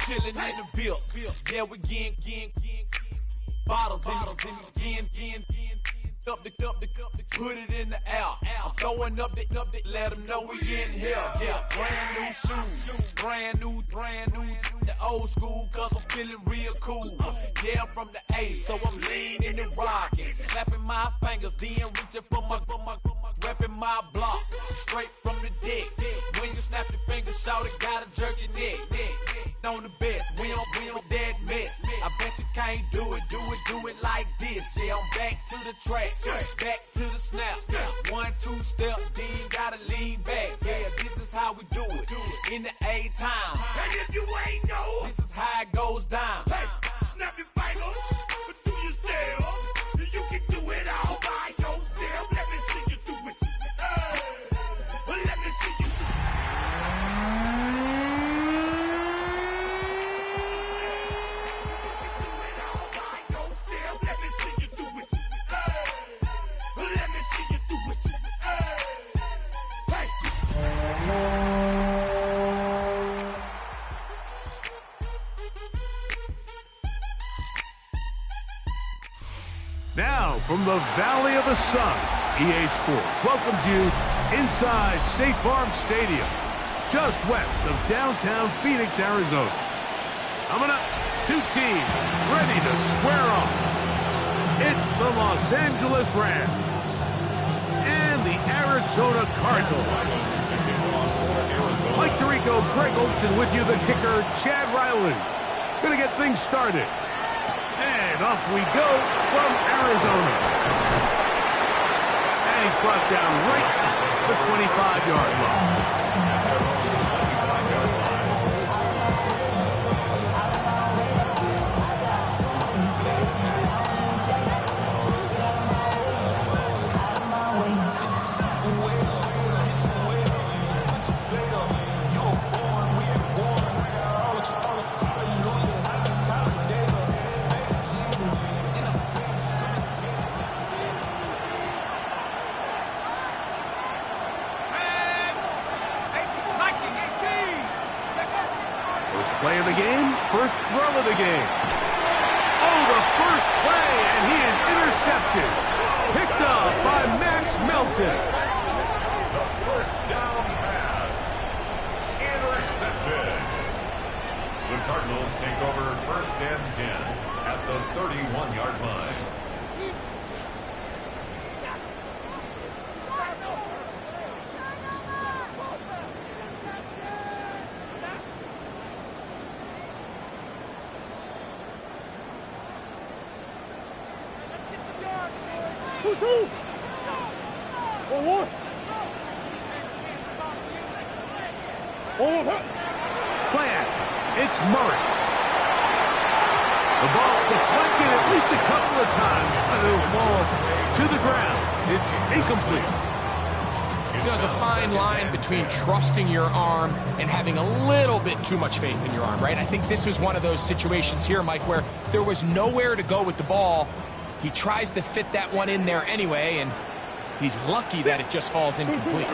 chillin' in the bill. Yeah, we getting bottles in again. Up the put it in the air. I'm throwing up the, let them know we in here. Yeah, brand new shoes, brand new. The old school, cause I'm feeling real cool. Yeah, I'm from the A, so I'm leaning and rocking. Slapping my fingers, then reaching for my repping my block. Straight from the deck. When you snap your fingers, shout it, gotta jerk your neck. On the best, we don't that mess. I bet you can't do it like this. Yeah, I'm back to the track, back to the snap. 1, 2 step, then gotta lean back. Yeah, this is how we do it in the A-time. And if you ain't know, this is how it goes down. Hey, snap your fingers, but do your step. You can do it all by yourself. Let me see you do it. Let me see you do it. Now, from the Valley of the Sun, EA Sports welcomes you inside State Farm Stadium, just west of downtown Phoenix, Arizona. Coming up, two teams ready to square off. It's the Los Angeles Rams and the Arizona Cardinals. Mike Tirico, Greg Olson with you, the kicker, Chad Ryland. Gonna get things started. And off we go from Arizona. And he's brought down right at the 25-yard line. Play of the game, first throw of the game. Oh, the first play, and he is intercepted. Picked up by Max Melton. The first down pass. Intercepted. The Cardinals take over 1st and 10 at the 31-yard line. Play action. It's Murray. The ball deflected at least a couple of times, but it'll fall to the ground. It's incomplete. There's a fine line between trusting your arm and having a little bit too much faith in your arm, right? I think this was one of those situations here, Mike, where there was nowhere to go with the ball. He tries to fit that one in there anyway, and he's lucky that it just falls incomplete.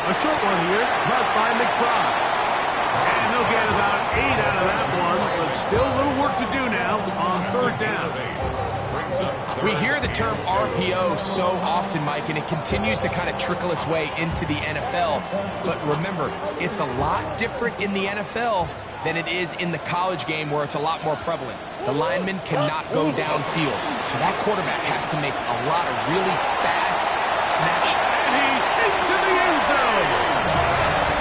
A short one here, caught by McBride. And he'll get about 8 out of that one, but still a little work to do now on 3rd down. We hear the term RPO so often, Mike, and it continues to kind of trickle its way into the NFL. But remember, it's a lot different in the NFL than it is in the college game where it's a lot more prevalent. The lineman cannot go downfield, so that quarterback has to make a lot of really fast snapshots. And he's into the end zone.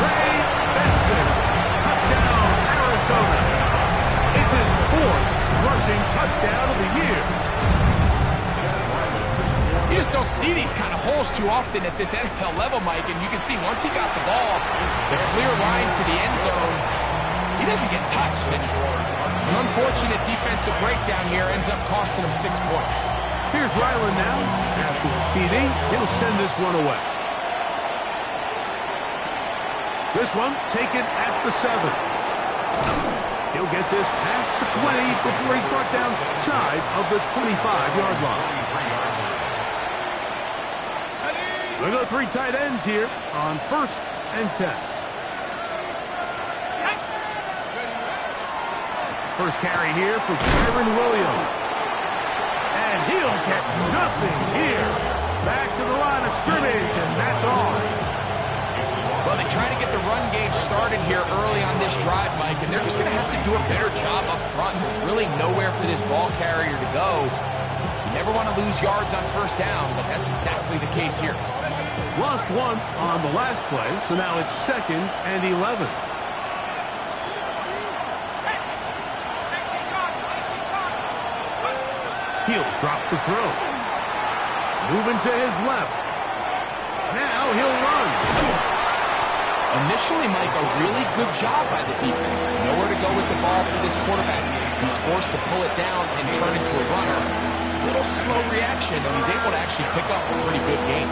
Trey Benson, touchdown, Arizona. It's his 4th rushing touchdown of the year. You just don't see these kind of holes too often at this NFL level, Mike, and you can see once he got the ball, the clear line to the end zone, he doesn't get touched. And an unfortunate defensive breakdown here ends up costing him 6 points. Here's Ryland now. After the TD, he'll send this one away. This one taken at the 7. He'll get this past the 20 before he's brought down shy of the 25-yard line. They go 3 tight ends here on 1st and 10. first carry here for Kyren Williams. And he'll get nothing here. Back to the line of scrimmage, and that's all. Well, they try to get the run game started here early on this drive, Mike, and they're just going to have to do a better job up front. There's really nowhere for this ball carrier to go. You never want to lose yards on first down, but that's exactly the case here. Lost one on the last play, so now it's 2nd and 11. He'll drop the throw. Moving to his left. Now he'll run. Initially, Mike, a really good job by the defense. Nowhere to go with the ball for this quarterback. He's forced to pull it down and turn into a runner. A little slow reaction, and he's able to actually pick up a pretty good game.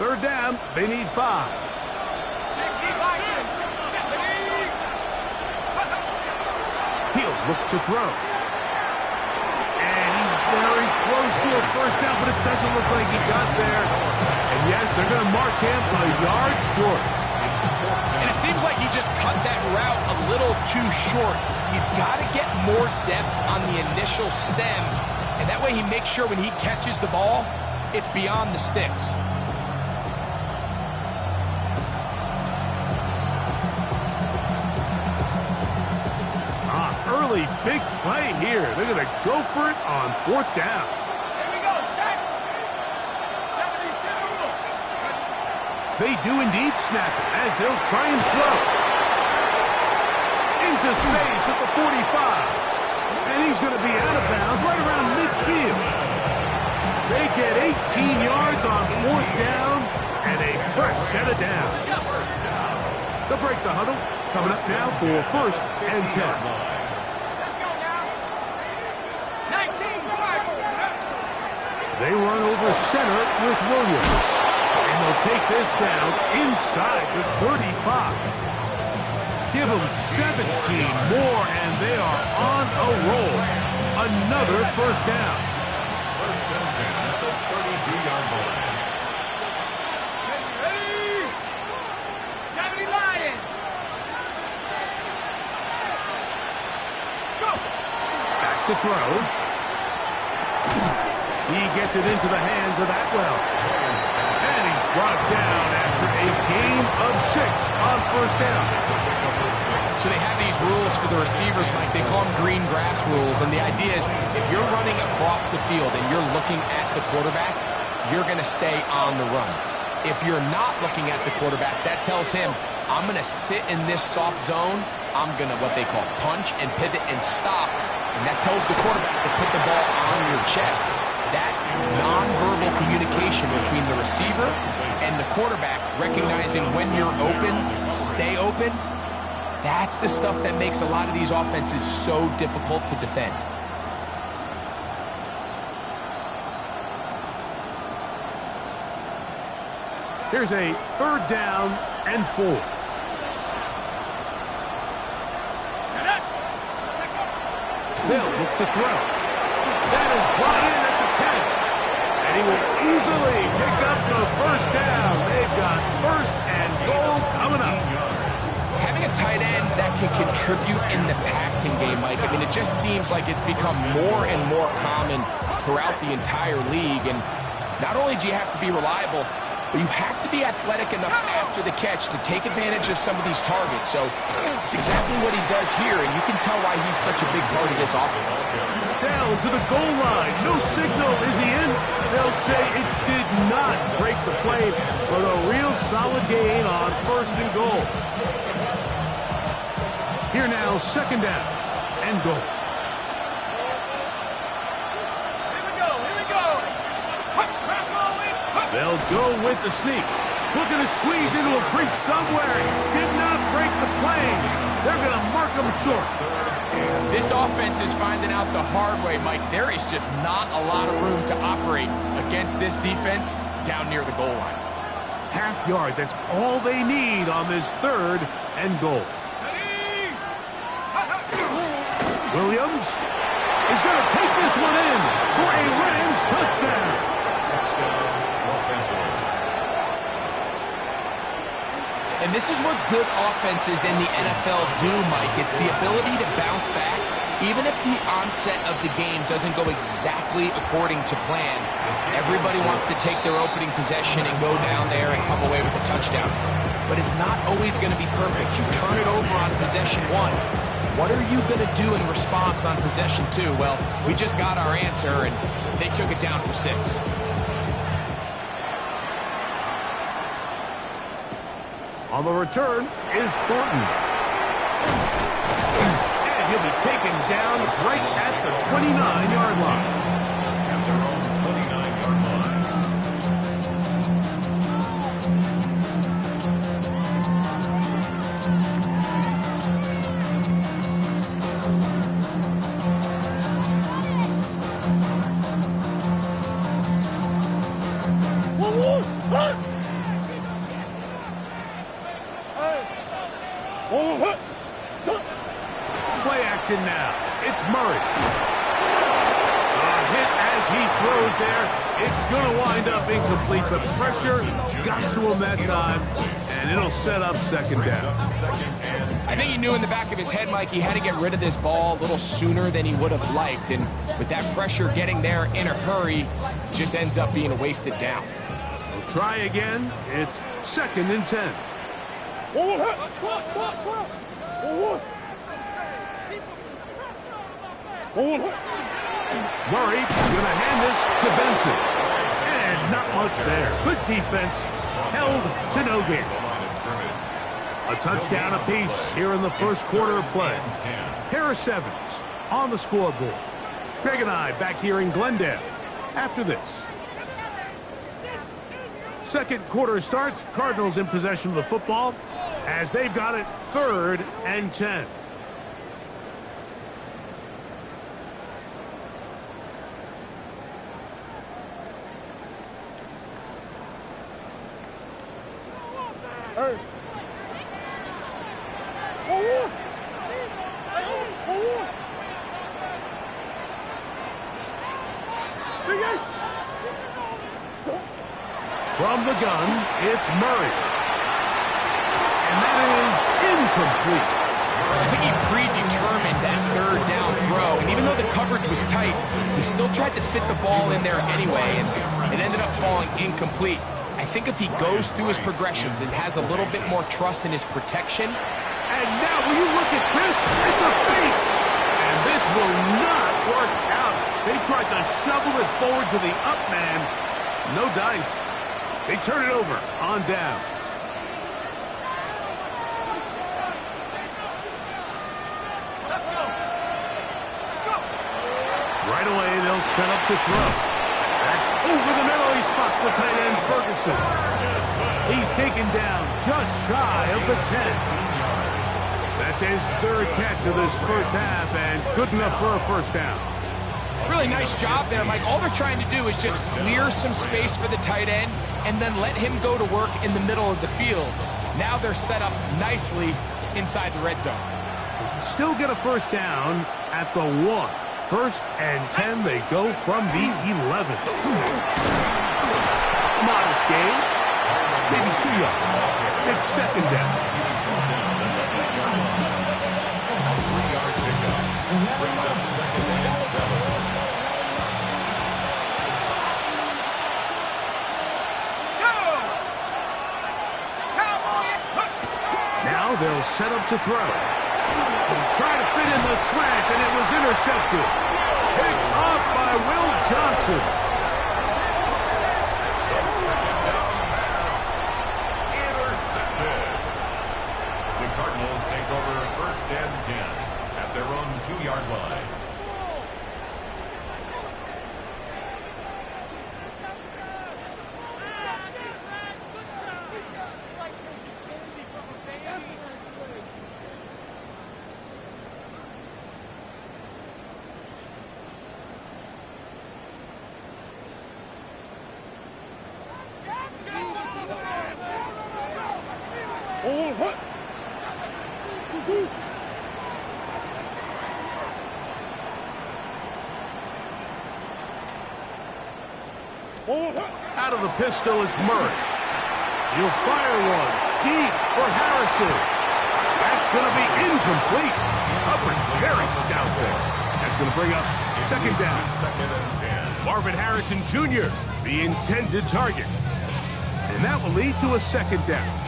Third down, they need 5. He'll look to throw. And he's very close to a first down, but it doesn't look like he got there. And yes, they're going to mark him a yard short. And it seems like he just cut that route a little too short. He's got to get more depth on the initial stem, and that way he makes sure when he catches the ball, it's beyond the sticks. Early big play here. They're going to go for it on 4th down. Here we go, set. 72. They do indeed snap it as they'll try and throw. Into space at the 45. And he's going to be out of bounds right around midfield. They get 18 yards on 4th down and a fresh set of downs. They'll break the huddle. Coming up now for 1st and 10. They run over center with Williams. And they'll take this down inside the 35. Give them 17 more, and they are on a roll. Another first down. 1st and 10 at the 32-yard line. Ready? 70 Lions. Let's go. Back to throw. He gets it into the hands of Atwell. And he's brought down after a gain of 6 on 1st down. So they have these rules for the receivers, Mike. They call them green grass rules. And the idea is if you're running across the field and you're looking at the quarterback, you're going to stay on the run. If you're not looking at the quarterback, that tells him, I'm going to sit in this soft zone. I'm going to, what they call, punch and pivot and stop. And that tells the quarterback to put the ball on your chest. That nonverbal communication between the receiver and the quarterback, recognizing when you're open, stay open, that's the stuff that makes a lot of these offenses so difficult to defend. Here's a 3rd down and 4. They'll look to throw. That is brought in at the 10. And he will easily pick up the first down. They've got 1st and goal coming up. Having a tight end that can contribute in the passing game, Mike, I mean, it just seems like it's become more and more common throughout the entire league. And not only do you have to be reliable, but you have to be athletic enough after the catch to take advantage of some of these targets. So it's exactly what he does here, and you can tell why he's such a big part of this offense. Down to the goal line. No signal. Is he in? They'll say it did not break the play, but a real solid gain on 1st and goal. Here now, 2nd down and goal. They'll go with the sneak. Looking to squeeze into a crease somewhere. Did not break the plane. They're going to mark them short. This offense is finding out the hard way, Mike. There is just not a lot of room to operate against this defense down near the goal line. Half yard. That's all they need on this 3rd and goal. Williams is going to take this one in for a Rams touchdown. Touchdown, Los Angeles. This is what good offenses in the NFL do, Mike. It's the ability to bounce back, even if the onset of the game doesn't go exactly according to plan. Everybody wants to take their opening possession and go down there and come away with a touchdown. But it's not always going to be perfect. You turn it over on possession 1. What are you going to do in response on possession 2? Well, we just got our answer, and they took it down for 6. On the return is Thornton. And he'll be taken down right at the 29-yard line. At their own 29-yard line. Play action now. It's Murray. A hit as he throws there. It's going to wind up incomplete. The pressure got to him that time, and it'll set up second down. I think he knew in the back of his head, Mike, he had to get rid of this ball a little sooner than he would have liked. And with that pressure getting there in a hurry, it just ends up being a wasted down. We'll try again. It's 2nd and 10. Murray going to hand this to Benson. And not much there. Good defense. Held to no gain. A touchdown apiece here in the first quarter of play. Harris Evans on the scoreboard. Greg and I back here in Glendale after this. Second quarter starts. Cardinals in possession of the football as they've got it 3rd and 10. From the gun, it's Murray. And that is incomplete. I think he predetermined that 3rd down throw, and even though the coverage was tight, he still tried to fit the ball in there anyway, and it ended up falling incomplete. I think if he goes through his progressions and has a little bit more trust in his protection. And now, will you look at this? It's a fake. And this will not work out. They tried to shovel it forward to the up man. No dice. They turn it over on downs. Right away, they'll set up to throw. That's over the middle. He spots the tight end, Ferguson. He's taken down just shy of the 10. That's his 3rd catch of this first half, and good enough for a first down. Really nice job there, Mike. All they're trying to do is just clear some space for the tight end and then let him go to work in the middle of the field. Now they're set up nicely inside the red zone. They can still get a first down at the 1. 1st and 10, they go from the 11. Modest gain, maybe 2 yards. It's 2nd down. 3-yard pickup. Brings up 2nd and 7. Now they'll set up to throw. They'll try to fit in the slant, and it was intercepted. Picked off by Will Johnson. The 2nd down pass. Intercepted. The Cardinals take over 1st and 10 at their own 2-yard line. Out of the pistol, it's Murray. He'll fire one deep for Harrison. That's going to be incomplete. Coverage very stout there. That's going to bring up second down. Second and 10. Marvin Harrison Jr., the intended target. And that will lead to a second down.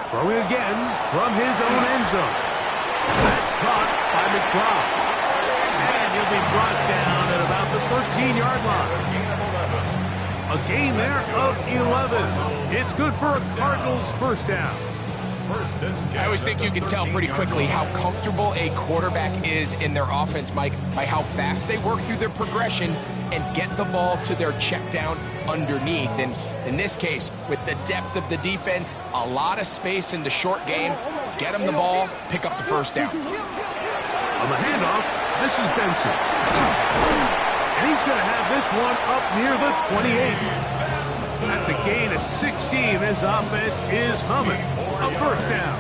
Throwing again from his own end zone. That's caught by McBride. And he'll be brought down at about the 13-yard line. A gain there of 11. It's good for a Cardinals first down. I always think you can tell pretty quickly how comfortable a quarterback is in their offense, Mike, by how fast they work through their progression and get the ball to their check down underneath. And in this case, with the depth of the defense, a lot of space in the short game, get them the ball, pick up the first down. On the handoff, this is Benson. And he's going to have this one up near the 28. That's a gain of 16. This offense is humming. A first down.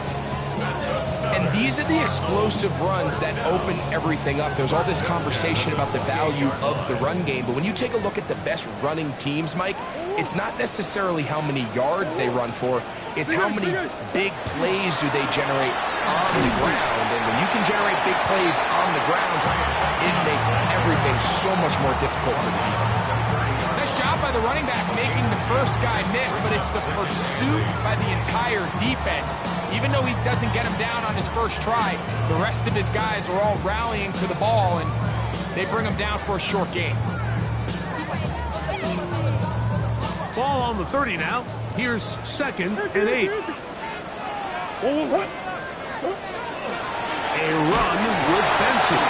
And these are the explosive runs that open everything up. There's all this conversation about the value of the run game, but when you take a look at the best running teams, Mike, it's not necessarily how many yards they run for, it's how many big plays do they generate on the ground. And when you can generate big plays on the ground, it makes everything so much more difficult for the defense. Nice job by the running back making the first guy miss, but it's the pursuit by the entire defense. Even though he doesn't get him down on his first try, the rest of his guys are all rallying to the ball, and they bring him down for a short gain. Ball on the 30 now. Here's second and 8. A run with Benson.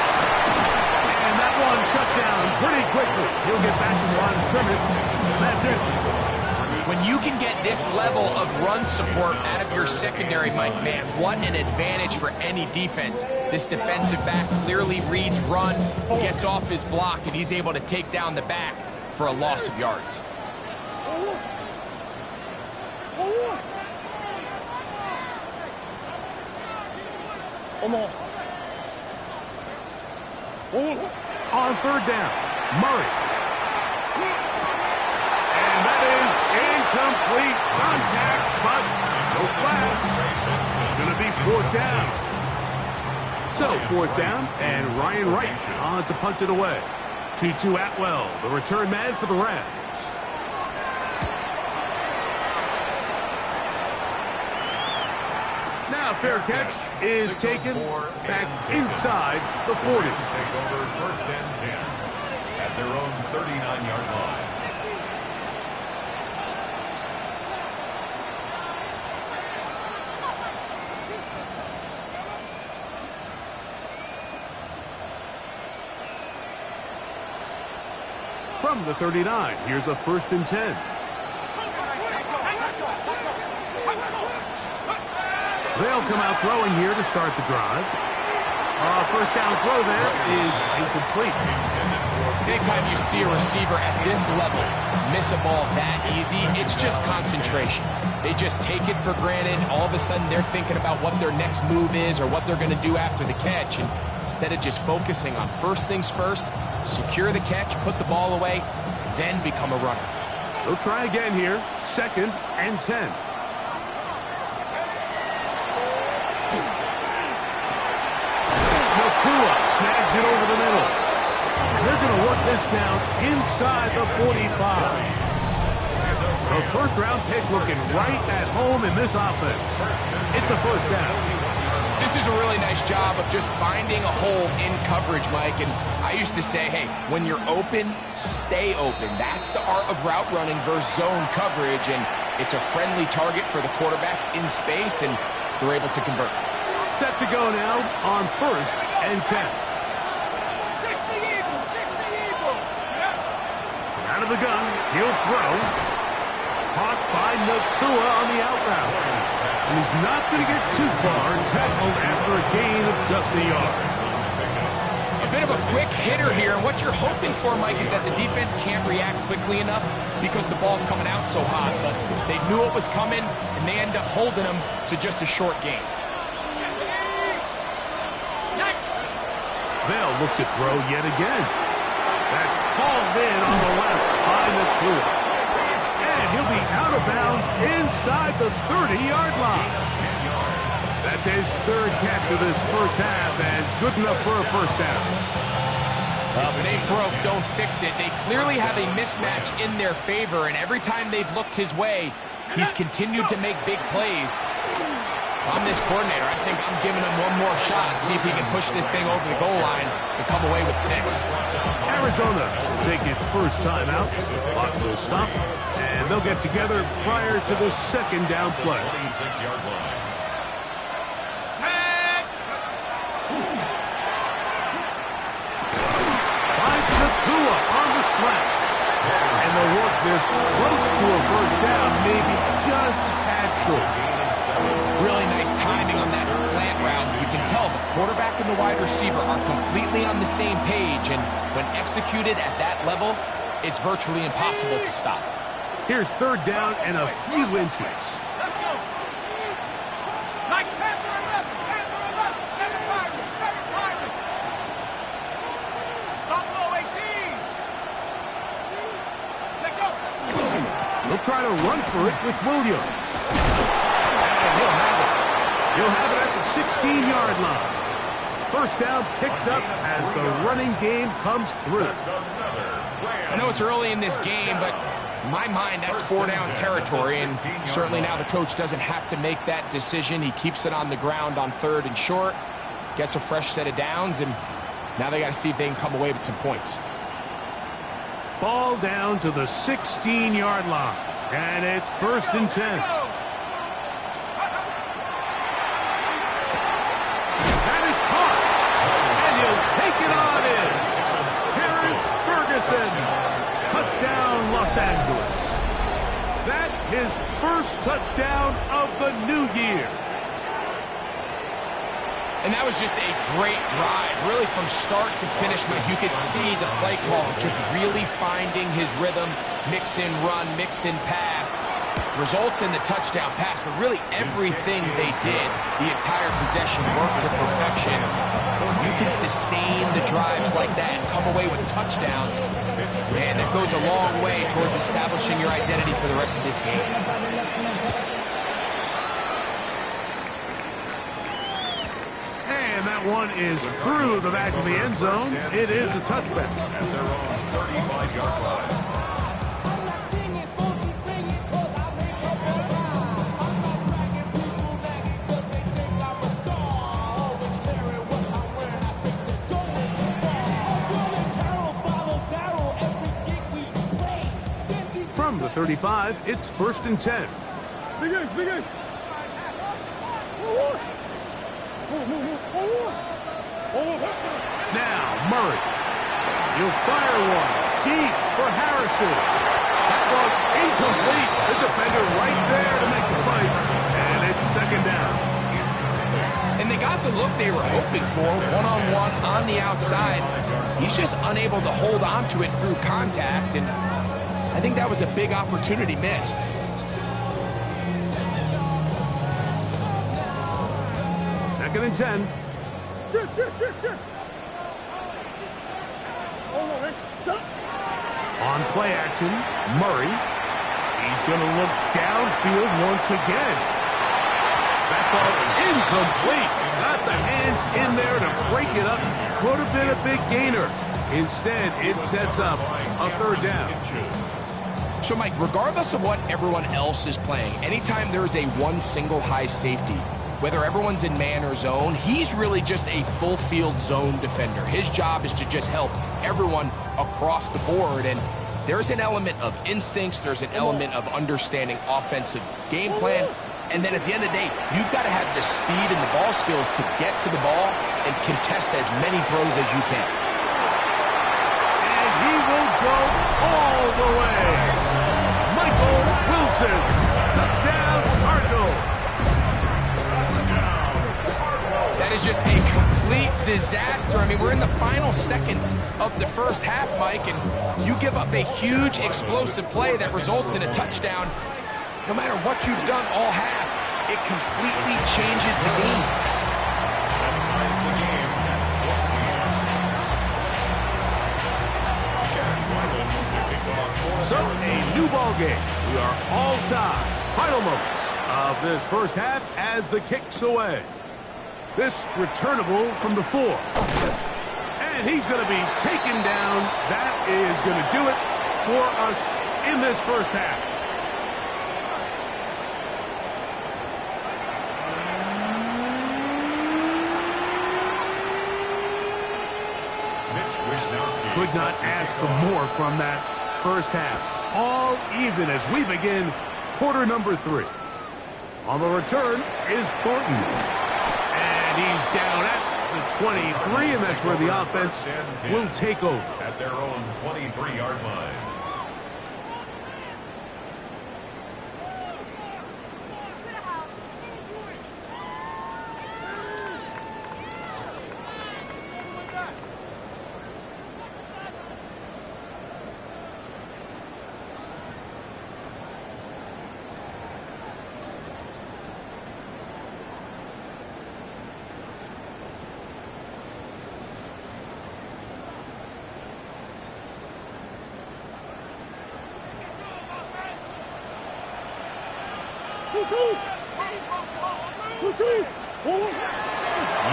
And that one shut down pretty quickly. He'll get back to the line of scrimmage. That's it. When you can get this level of run support out of your secondary, Mike, man, what an advantage for any defense. This defensive back clearly reads run, gets off his block, and he's able to take down the back for a loss of yards. On third down, Murray. And that is incomplete contact, but no flags. It's going to be fourth down. So, fourth down, and Ryan Wright on to punt it away. Tutu Atwell, the return man for the Rams. Now, fair catch is taken back inside the 40. Take over first and 10 at their own 39-yard line. From the 39, here's a first and 10. They'll come out throwing here to start the drive. First down throw there is incomplete. Anytime you see a receiver at this level miss a ball that easy, it's just concentration. They just take it for granted. All of a sudden, they're thinking about what their next move is or what they're going to do after the catch. And instead of just focusing on first things first, secure the catch, put the ball away, then become a runner. They'll try again here. Second and 10. Nakua snags it over the middle. They're going to work this down inside the 45. A first-round pick looking right at home in this offense. It's a first down. This is a really nice job of just finding a hole in coverage, Mike. And I used to say, hey, when you're open, stay open. That's the art of route running versus zone coverage. And it's a friendly target for the quarterback in space, and they're able to convert. Set to go now on first and 10. Out of the gun, he'll throw. Caught by Nacua on the out route. And he's not going to get too far, tackled after a gain of just a yard. A bit of a quick hitter here, and what you're hoping for, Mike, is that the defense can't react quickly enough because the ball's coming out so hot. But they knew it was coming, and they end up holding them to just a short gain. They'll look to throw yet again. That's called in on the left by Nacua. And he'll be out of bounds inside the 30-yard line. That's his third catch of this first half, and good enough for a first down. Well, if it ain't broke, don't fix it. They clearly have a mismatch in their favor, and every time they've looked his way, he's continued to make big plays. If I'm this coordinator, I think I'm giving him one more shot, see if he can push this thing over the goal line and come away with 6. Arizona will take its first time out. Clock will stop, and they'll get together prior to the second down play. 46-yard line. On the slant. And they'll work this close to a first down, maybe just a tad short. Really nice timing on that slant route. You can tell the quarterback and the wide receiver are completely on the same page, and when executed at that level, it's virtually impossible to stop. Here's third down and a few inches. He'll try to run for it with Williams. And he'll have it. He'll have it at the 16-yard line. First down picked up as the running game comes through. I know it's early in this game, but in my mind, that's 4-down territory, and certainly now the coach doesn't have to make that decision. He keeps it on the ground on 3rd and short, gets a fresh set of downs, and now they got to see if they can come away with some points. Ball down to the 16-yard line, and it's 1st and 10. That is caught, and he'll take it on in. Terrence Ferguson, touchdown Los Angeles. That's his first touchdown of the new year. And that was just a great drive, really from start to finish, Mike. You could see the play call just really finding his rhythm, mix in run, mix in pass, results in the touchdown pass, but really everything they did, the entire possession worked to perfection. You can sustain the drives like that and come away with touchdowns, man, that goes a long way towards establishing your identity for the rest of this game. And that one is through the back of the end zone. It is a touchback. At their own 35-yard line. From the 35, it's 1st and 10. Big Now, Murray. He'll fire one. Deep for Harrison. That one incomplete. The defender right there to make the play. And it's 2nd down. And they got the look they were hoping for, one-on-one on the outside. He's just unable to hold on to it through contact, and I think that was a big opportunity missed. Second and 10. On play action, Murray. He's going to look downfield once again. That ball incomplete. Got the hands in there to break it up. Could have been a big gainer. Instead, it sets up a 3rd down. So, Mike, regardless of what everyone else is playing, anytime there is a one single high safety, whether everyone's in man or zone, he's really just a full field zone defender. His job is to just help everyone across the board, and there's an element of instincts, there's an element of understanding offensive game plan, and then at the end of the day, you've got to have the speed and the ball skills to get to the ball and contest as many throws as you can. And he will go all the way. Michael Wilson. Touchdown, Cardinals. That is just a complete disaster. I mean, we're in the final seconds of the first half, Mike, and you give up a huge explosive play that results in a touchdown. No matter what you've done all half, it completely changes the game. So, a new ball game. We are all tied. Final moments of this first half as the kick's away. This returnable from the 4. And he's going to be taken down. That is going to do it for us in this first half. Could not ask for more from that first half. All even as we begin quarter number 3. On the return is Thornton. And he's down at the 23, and that's where the offense will take over. At their own 23-yard line.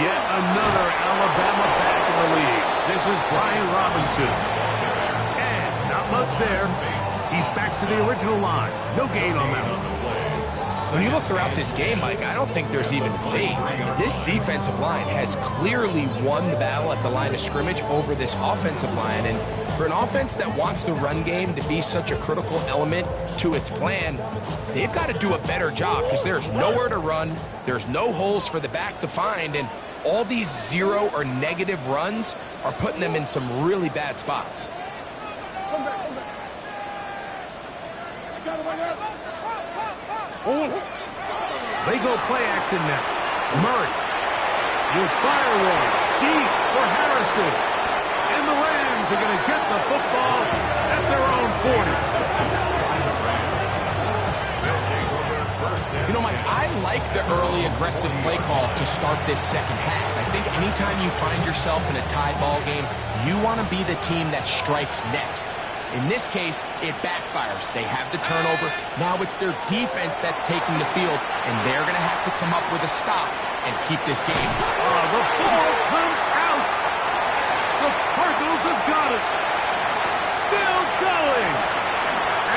Yet another Alabama back in the league. This is Brian Robinson. And not much there. He's back to the original line. No gain on that one. When you look throughout this game, Mike, I don't think there's even debate. This defensive line has clearly won the battle at the line of scrimmage over this offensive line. And for an offense that wants the run game to be such a critical element to its plan, they've got to do a better job because there's nowhere to run, there's no holes for the back to find, and all these zero or negative runs are putting them in some really bad spots. They go play action now. Murray. You'll fire one. Deep for Harrison. And the Rams are going to get the football at their own 40. You know, Mike, I like the early aggressive play call to start this second half. I think anytime you find yourself in a tie ball game, you want to be the team that strikes next. In this case, it backfires. They have the turnover. Now it's their defense that's taking the field, and they're going to have to come up with a stop and keep this game. The ball comes out. The Cardinals have got it. Still going.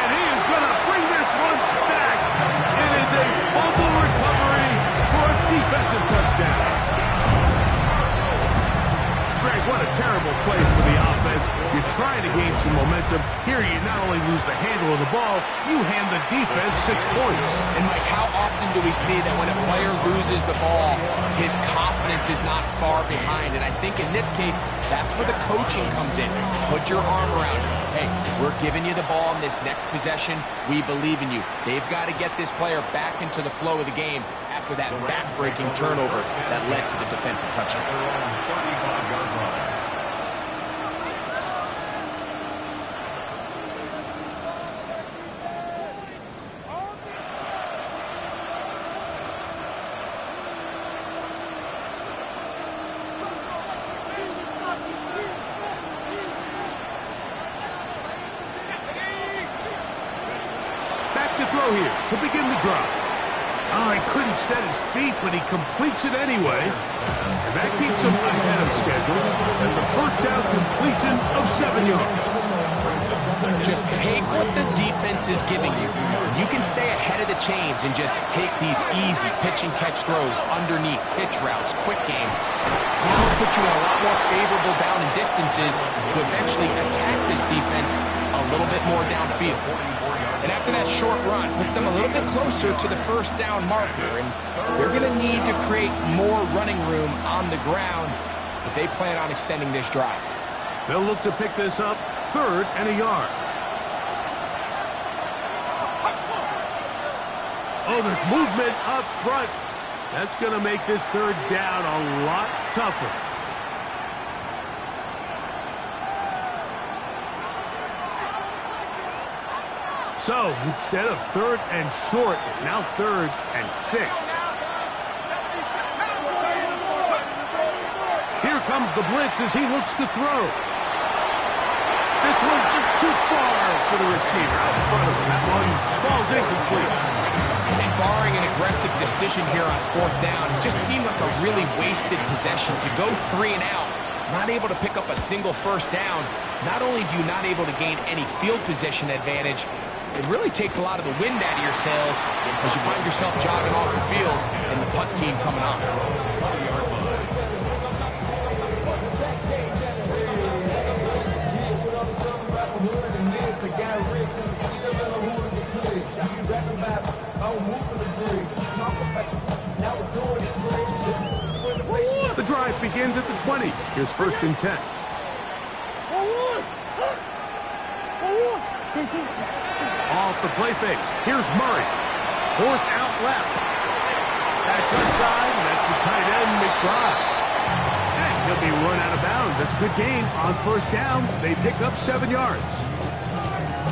And he is going to bring this one back. It is a fumble recovery for a defensive touchdown. Greg, what a terrible play for the offense. You're trying to gain some momentum. Here you not only lose the handle of the ball, you hand the defense 6 points. And Mike, how often do we see that when a player loses the ball, his confidence is not far behind? And I think in this case, that's where the coaching comes in. Put your arm around him. Hey, we're giving you the ball in this next possession. We believe in you. They've got to get this player back into the flow of the game after that back-breaking turnover that led to the defensive touchdown. Here to begin the drive. Oh, he couldn't set his feet, but he completes it anyway. And that keeps him ahead of schedule. That's a first down completion of 7 yards. Just take what the defense is giving you. You can stay ahead of the chains and just take these easy pitch and catch throws underneath, pitch routes, quick game. That will put you in a lot more favorable down and distances to eventually attack this defense a little bit more downfield. And after that short run, puts them a little bit closer to the first down marker. And they're going to need to create more running room on the ground if they plan on extending this drive. They'll look to pick this up 3rd and a yard. Oh, there's movement up front. That's going to make this 3rd down a lot tougher. So, instead of 3rd and short, it's now 3rd and 6. Here comes the blitz as he looks to throw. This one just too far for the receiver out in front of him. That one falls incomplete. And barring an aggressive decision here on 4th down, it just seemed like a really wasted possession to go 3 and out, not able to pick up a single 1st down. Not only do you not able to gain any field position advantage, it really takes a lot of the wind out of your sails as you find yourself jogging off the field and the punt team coming on. The drive begins at the 20. Here's 1st and 10. Off the play fake. Here's Murray. Forced out left. That's inside, and that's the tight end, McBride. And he'll be run out of bounds. That's a good gain on 1st down. They pick up 7 yards.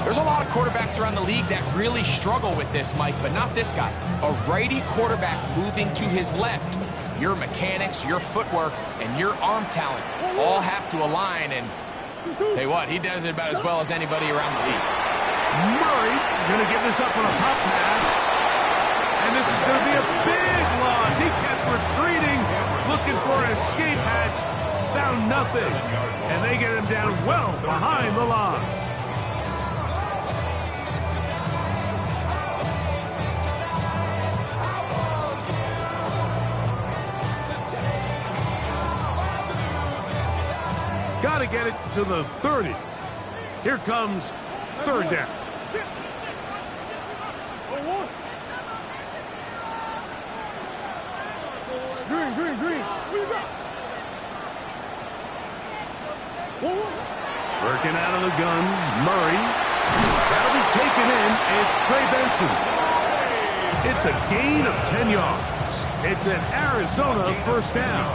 There's a lot of quarterbacks around the league that really struggle with this, Mike, but not this guy. A righty quarterback moving to his left. Your mechanics, your footwork, and your arm talent all have to align, and tell you what, he does it about as well as anybody around the league. Murray going to give this up on a pop pass. And this is going to be a big loss. He kept retreating, looking for an escape hatch. Found nothing. And they get him down well behind the line. Got to get it to the 30. Here comes 3rd down. Green. Working out of the gun, Murray. That'll be taken in, and it's Trey Benson. It's a gain of 10 yards. It's an Arizona 1st down.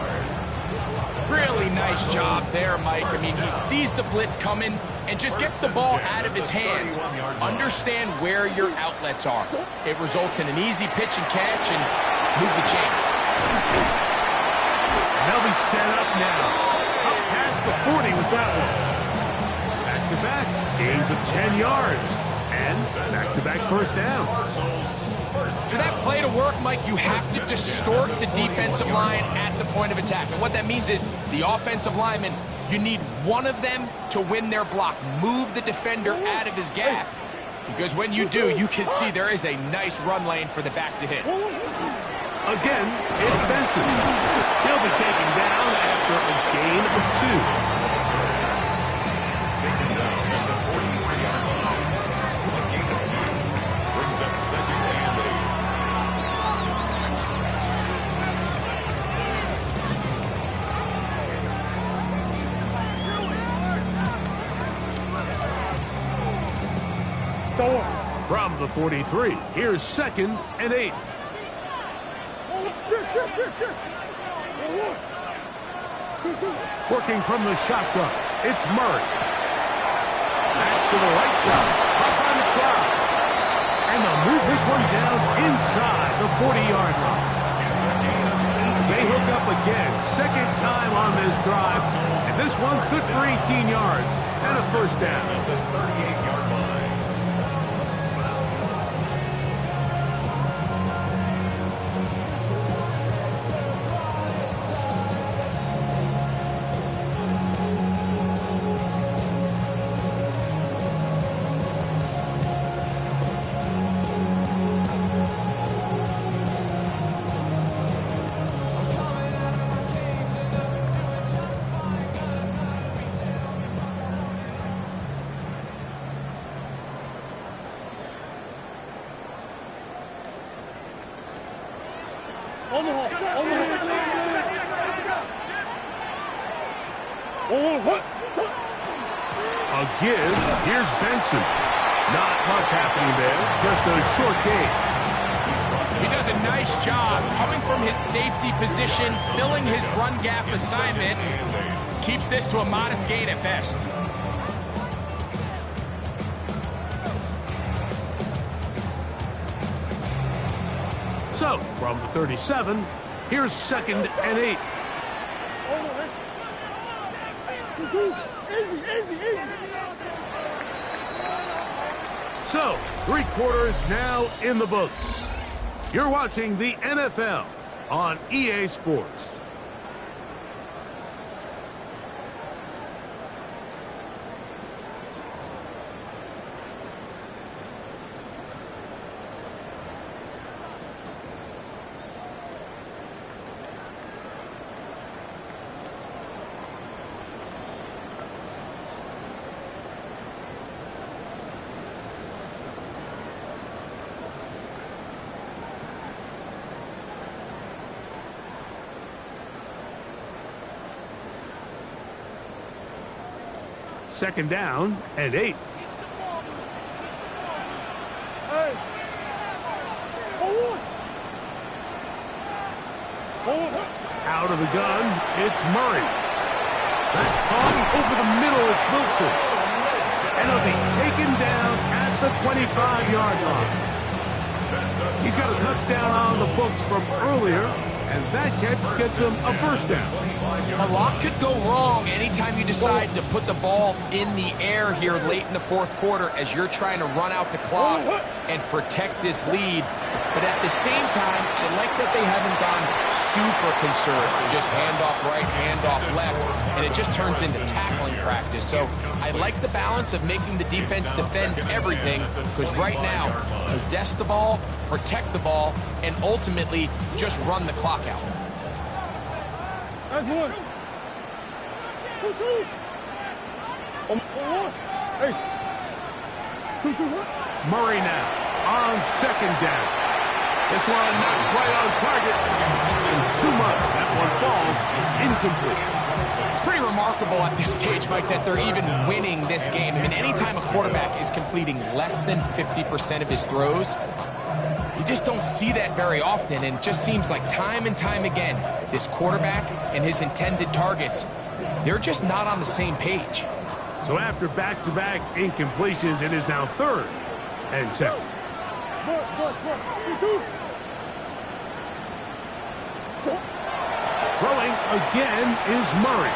Really nice job there, Mike. I mean, he sees the blitz coming and just gets the ball out of his hands. Understand where your outlets are. It results in an easy pitch and catch and move the chains. They'll be set up now. Up past the 40 with that one. Back-to-back, gains of 10 yards. And back-to-back 1st downs. For that play to work, Mike, you have to distort the defensive line at the point of attack. And what that means is the offensive lineman, you need one of them to win their block. Move the defender out of his gap. Because when you do, you can see there is a nice run lane for the back to hit. Again, it's Benson. He'll be taken down after a gain of 2. Taken down at the 43-yard line. A gain of 2 brings up 2nd and 8. From the 43, here's 2nd and 8. Working from the shotgun, it's Murray. That's to the right side, up on the crowd. And they'll move this one down inside the 40-yard line. They hook up again, 2nd time on this drive. And this one's good for 18 yards and a 1st down. At the 38-yard line. A give. Here's Benson. Not much happening there. Just a short gain. He does a nice job coming from his safety position, filling his run gap assignment. Keeps this to a modest gain at best. So, from the 37, here's 2nd and 8. So, 3 quarters now in the books. You're watching the NFL on EA Sports. Second down and 8. Out of the gun, it's Murray. That's caught over the middle, it's Wilson. And it'll be taken down at the 25-yard line. He's got a touchdown on the books from earlier, and that catch gets him a first down. A lot could go wrong anytime you decide to put the ball in the air here late in the 4th quarter as you're trying to run out the clock and protect this lead. But at the same time, I like that they haven't gone super conservative. Just handoff right, handoff left, and it just turns into tackling practice. So I like the balance of making the defense defend everything, because right now, possess the ball, protect the ball, and ultimately just run the clock out. That's one. 2-2. Hey. 2-2. Murray now on 2nd down. This one not quite on target. And too much. That one falls incomplete. It's pretty remarkable at this stage, Mike, that they're even winning this game. I mean, anytime a quarterback is completing less than 50% of his throws, you just don't see that very often, and it just seems like time and time again, this quarterback and his intended targets, they're just not on the same page. So after back-to-back incompletions, it is now 3rd and 10. Throwing again is Murray.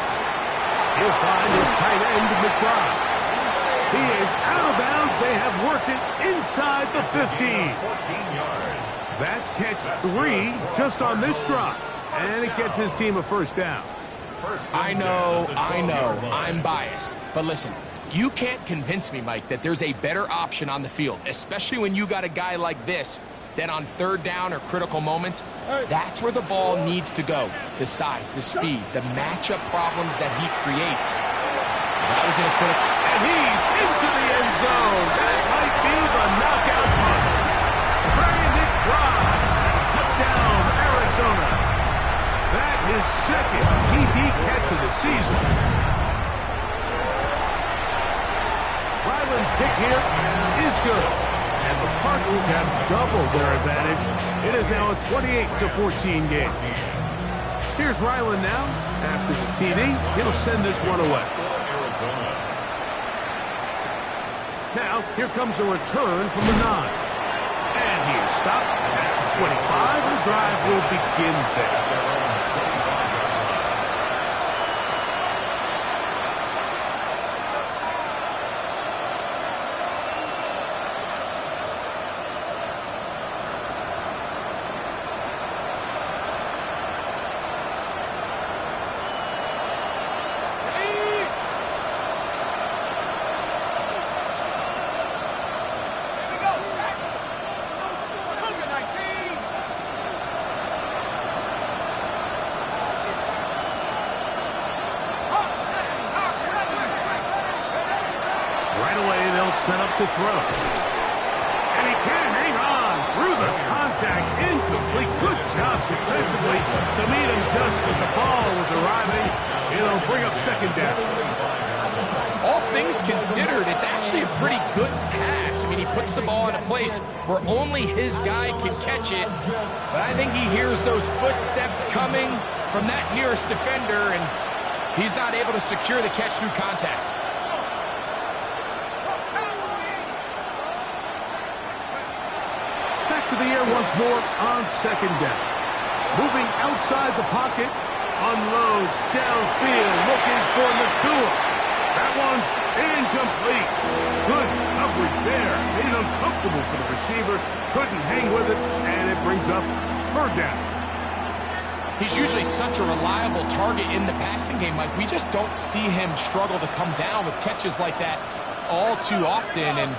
He'll find his tight end, McBride. He is out of bounds. They have worked it inside the 15. 14 yards. That's catch 3 just on this drive. And it gets his team a first down. I know, I'm biased. But listen, you can't convince me, Mike, that there's a better option on the field, especially when you got a guy like this, that on 3rd down or critical moments, that's where the ball needs to go. The size, the speed, the matchup problems that he creates. That was in a critical... And he's into the end zone. That might be the knockout punch. Brandon Cross, touchdown, Arizona. That is 2nd TD catch of the season. Ryland's kick here is good. And the Cardinals have doubled their advantage. It is now a 28-14 game. Here's Ryland now. After the TD, he'll send this one away. Now, here comes a return from the 9. And he is stopped at the 25. The drive will begin there. Set up to throw. And he can hang on through the contact. Incomplete. Good job defensively to meet him just as the ball was arriving. It'll bring up 2nd down. All things considered, considered, it's actually a pretty good pass. I mean, he puts the ball in a place where only his guy can catch it. But I think he hears those footsteps coming from that nearest defender, and he's not able to secure the catch through contact. Back to the air once more on second down. Moving outside the pocket, unloads downfield, looking for Nacua. That one's incomplete. Good coverage there. Made it uncomfortable for the receiver. Couldn't hang with it, and it brings up third down. He's usually such a reliable target in the passing game, Mike. We just don't see him struggle to come down with catches like that all too often. And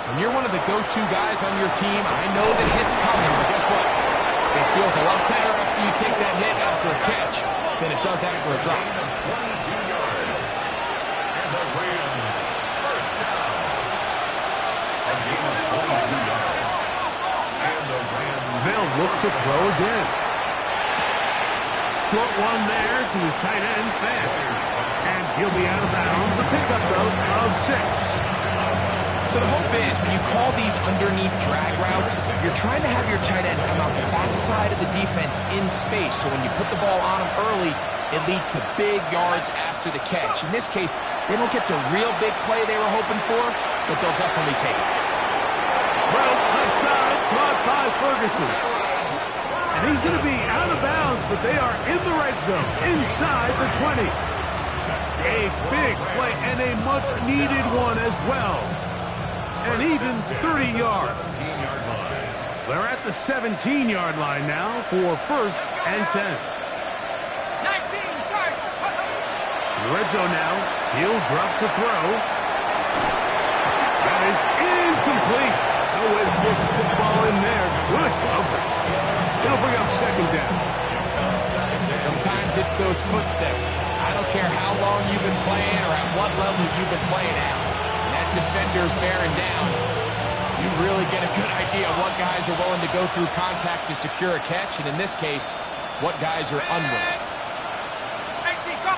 when you're one of the go-to guys on your team, I know the hit's coming, but guess what? It feels a lot better after you take that hit after a catch than it does after a drop. 22 yards. And the Rams first down. A gain of 22 yards. And the Rams... They'll look to throw again. Short one there to his tight end, Fant. And he'll be out of bounds. A pickup, though, of 6. So the hope is when you call these underneath drag routes, you're trying to have your tight end come out the backside of the defense in space. So when you put the ball on him early, it leads to big yards after the catch. In this case, they don't get the real big play they were hoping for, but they'll definitely take it. Well, left side, caught by Ferguson. And he's going to be out of bounds, but they are in the red zone, inside the 20. A big play and a much-needed one as well. And even 30 yards. They're at the 17-yard line now for first and 10. 19, charge. The red zone now. He'll drop to throw. That is incomplete. No way to force the football in there. Good coverage. It'll bring up second down. Sometimes it's those footsteps. I don't care how long you've been playing or at what level you've been playing at. That defender's bearing down. You really get a good idea of what guys are willing to go through contact to secure a catch, and in this case, what guys are unwilling. 18, go.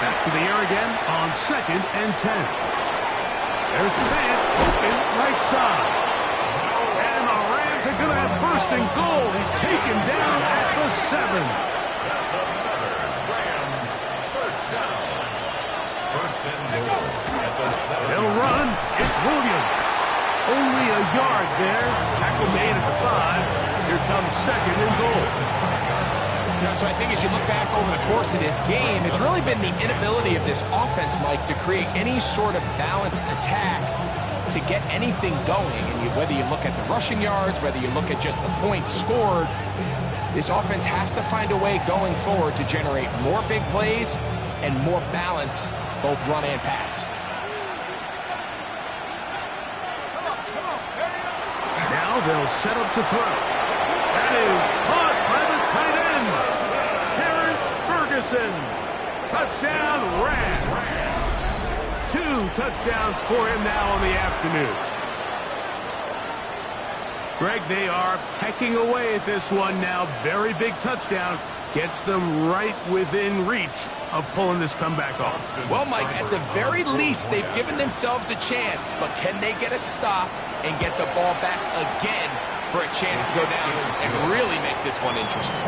Back to the air again on second and 10. There's Fant open right side. And the Rams are going to have first and goal. He's taken down at the 7. That's another Rams first down. First and goal at the 7. They'll run. It's Williams. Only a yard there. Tackle made at the 5. Here comes second and goal. So I think as you look back over the course of this game, it's really been the inability of this offense, Mike, to create any sort of balanced attack to get anything going. And whether you look at the rushing yards, whether you look at just the points scored, this offense has to find a way going forward to generate more big plays and more balance, both run and pass. Now they'll set up to throw. That is caught by the tight end, Terrence Ferguson. Touchdown, Rams. 2 touchdowns for him now in the afternoon. Greg, they are pecking away at this one now. Very big touchdown. Gets them right within reach of pulling this comeback off. Well, Mike, at the very least, they've given themselves a chance, but can they get a stop and get the ball back again for a chance to go down and really make this one interesting?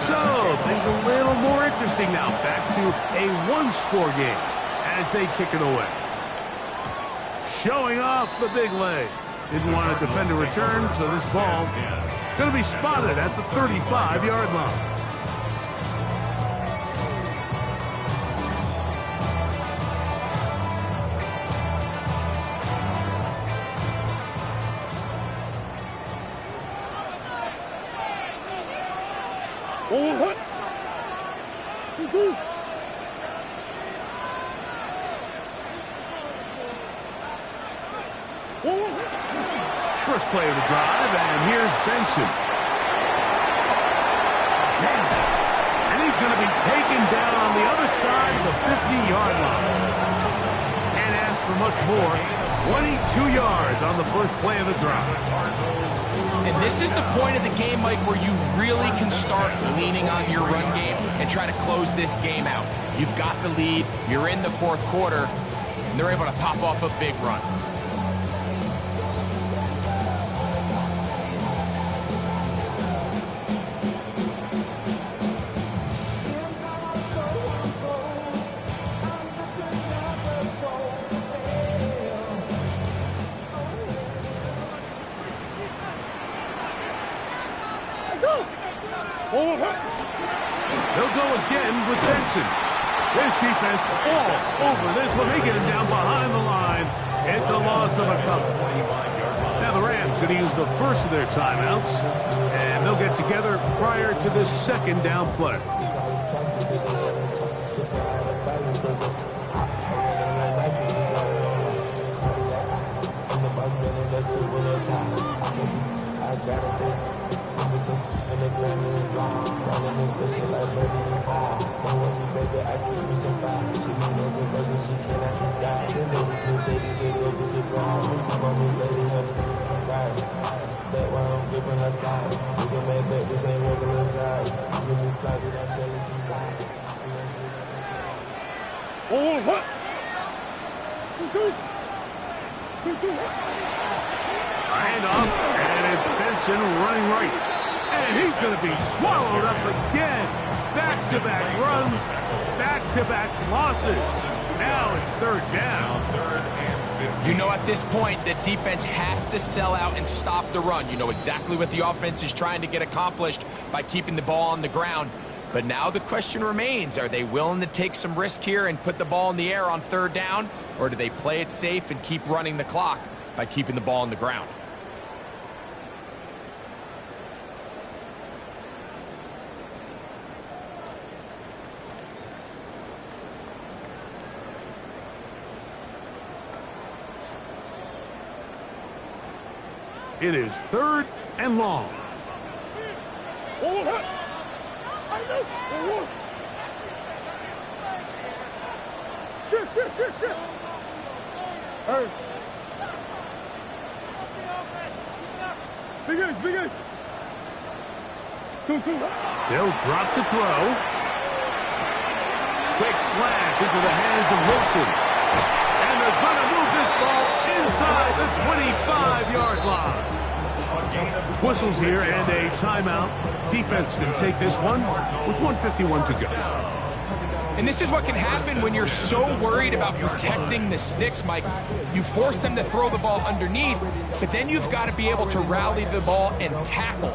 So, things a little more interesting now. Back to a one-score game as they kick it away. Showing off the big leg. Didn't want to defend a return, so this ball going to be spotted at the 35-yard line. First play of the drive, and here's Benson. And he's going to be taken down on the other side of the 50-yard line. Can't ask for much more. 22 yards on the first play of the drive. And this is the point of the game, Mike, where you really can start leaning on your run game and try to close this game out. You've got the lead, you're in the fourth quarter, and they're able to pop off a big run. They'll go again with Benson. This defense all over this one. They get him down behind the line. It's a loss of a couple. Now the Rams going to use the first of their timeouts, and they'll get together prior to this second down play. Handoff, and it's Benson running right. And he's going to be swallowed up again. Back-to-back runs, back-to-back losses. Now it's third down. You know at this point that defense has to sell out and stop the run. You know exactly what the offense is trying to get accomplished by keeping the ball on the ground. But now the question remains, are they willing to take some risk here and put the ball in the air on third down? Or do they play it safe and keep running the clock by keeping the ball on the ground? It is third and long. Hey. Big ace. 2-2. They'll drop to throw. Quick slash into the hands of Wilson. And they're going to move this ball inside the 25-yard line. Whistles here and a timeout. Defense can take this one with 1:51 to go. And this is what can happen when you're so worried about protecting the sticks, Mike. You force them to throw the ball underneath, but then you've got to be able to rally the ball and tackle.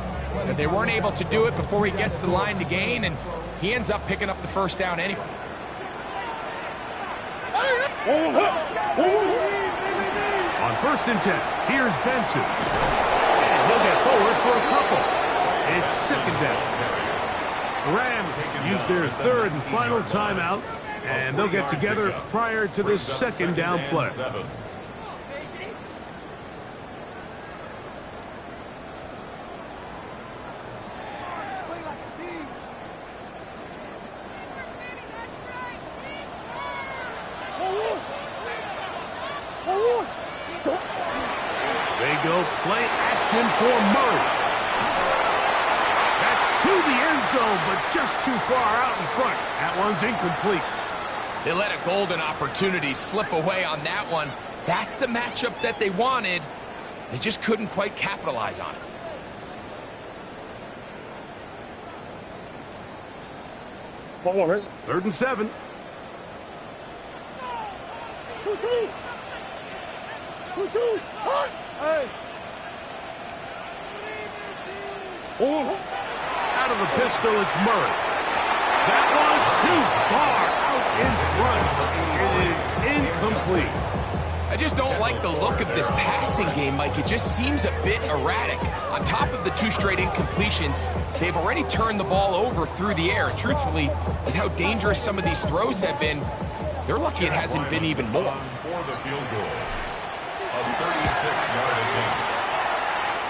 And they weren't able to do it before he gets to the line to gain, and he ends up picking up the first down anyway. On 1st and 10, here's Benson. And he'll get forward for a couple. It's second down. The Rams use their third and final timeout, and they'll get together prior to this second down play. They go play action for Murray. That's to the end zone, but just too far out in front. That one's incomplete. They let a golden opportunity slip away on that one. That's the matchup that they wanted. They just couldn't quite capitalize on it. Third and 7. Hey. Out of the pistol, it's Murray. That one too far out in front. It is incomplete. I just don't like the look of this passing game, Mike. It just seems a bit erratic. On top of the 2 straight incompletions, they've already turned the ball over through the air. Truthfully, with how dangerous some of these throws have been, they're lucky it hasn't been even more. For the field goal. A 36-yard attempt.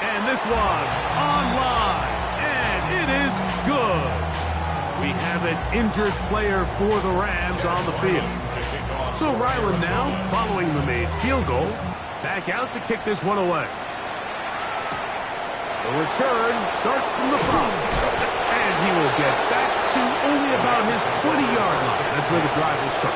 And this one online, and it is good. We have an injured player for the Rams on the field. So Ryland now, following the made field goal, back out to kick this one away. The return starts from the 5. And he will get back to only about his 20-yard line. That's where the drive will start.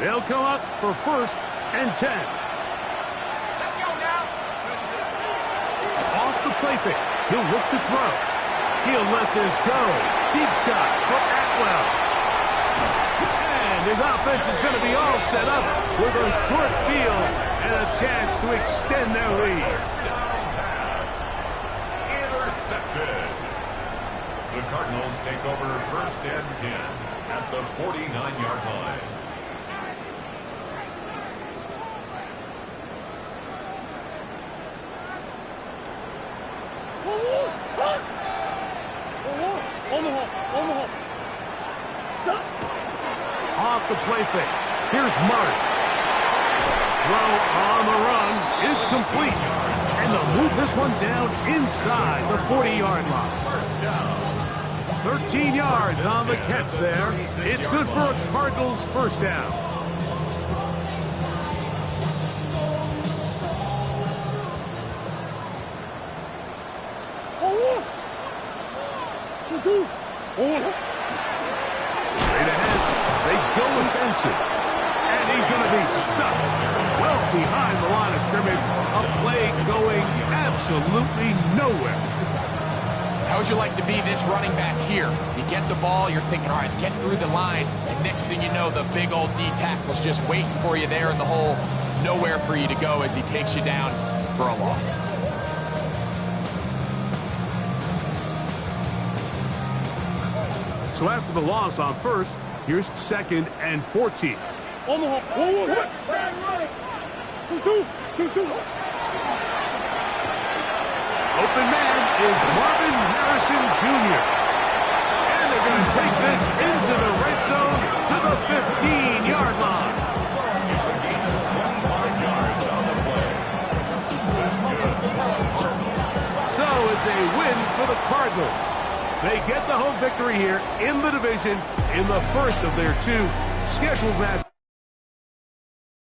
They'll come up for 1st and 10. Let's go now. Off the play fake. He'll look to throw. He'll let this go. Deep shot for Atwell. And his offense is going to be all set up with a short field and a chance to extend their lead. Intercepted. The Cardinals take over 1st and 10 at the 49-yard line. Off the play fake. Here's Martin. Throw on the run is complete. And they'll move this one down inside the 40-yard line. 13 yards on the catch there. It's good for a Cardinals 1st down. Straight ahead, they go with Benson. And he's going to be stuck well behind the line of scrimmage. A play going absolutely nowhere. How would you like to be this running back here? You get the ball, you're thinking, all right, get through the line, and next thing you know, the big old D tackle's just waiting for you there in the hole. Nowhere for you to go as he takes you down for a loss. So after the loss on 1st, here's 2nd and 14. Open man is Marvin Harrison Jr. And they're going to take this into the red zone to the 15-yard line. It's a gain of 25 yards on the play. So it's a win for the Cardinals. They get the home victory here in the division in the 1st of their 2 scheduled matches.